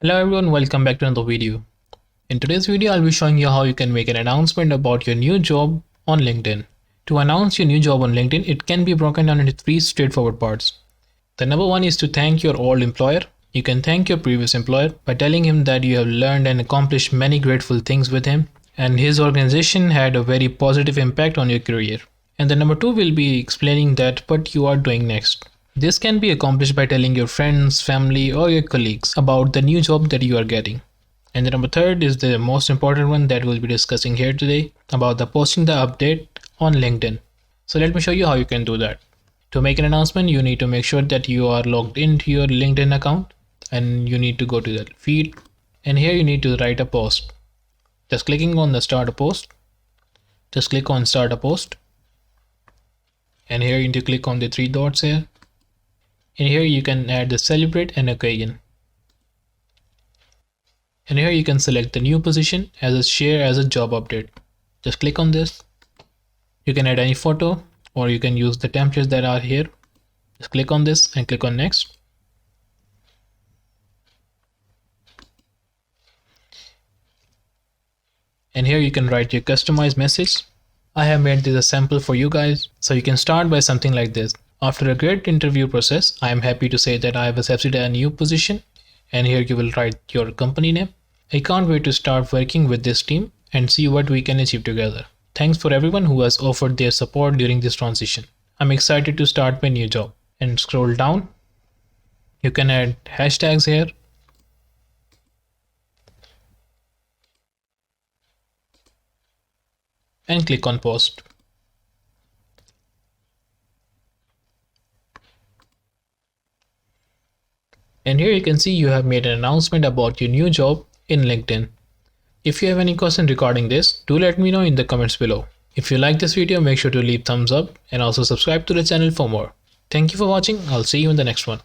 Hello everyone, welcome back to another video. In today's video, I'll be showing you how you can make an announcement about your new job on LinkedIn. To announce your new job on LinkedIn, it can be broken down into three straightforward parts. The number one is to thank your old employer. You can thank your previous employer by telling him that you have learned and accomplished many grateful things with him and his organization had a very positive impact on your career. And the number two will be explaining that what you are doing next. This can be accomplished by telling your friends, family, or your colleagues about the new job that you are getting. And the number third is the most important one that we'll be discussing here today about the posting the update on LinkedIn. So let me show you how you can do that. To make an announcement, you need to make sure that you are logged into your LinkedIn account and you need to go to the feed. And here you need to write a post. Just clicking on the start a post. Just click on start a post. And here you need to click on the three dots here. And here you can add the celebrate and occasion. And here you can select the new position as a share as a job update. Just click on this. You can add any photo or you can use the templates that are here. Just click on this and click on next. And here you can write your customized message. I have made this a sample for you guys. So you can start by something like this. After a great interview process, I am happy to say that I have accepted a new position, and here you will write your company name. I can't wait to start working with this team and see what we can achieve together. Thanks for everyone who has offered their support during this transition. I'm excited to start my new job. And scroll down. You can add hashtags here. And click on post. And here you can see you have made an announcement about your new job in LinkedIn. If you have any question regarding this, do let me know in the comments below. If you like this video, make sure to leave thumbs up and also subscribe to the channel for more. Thank you for watching. I'll see you in the next one.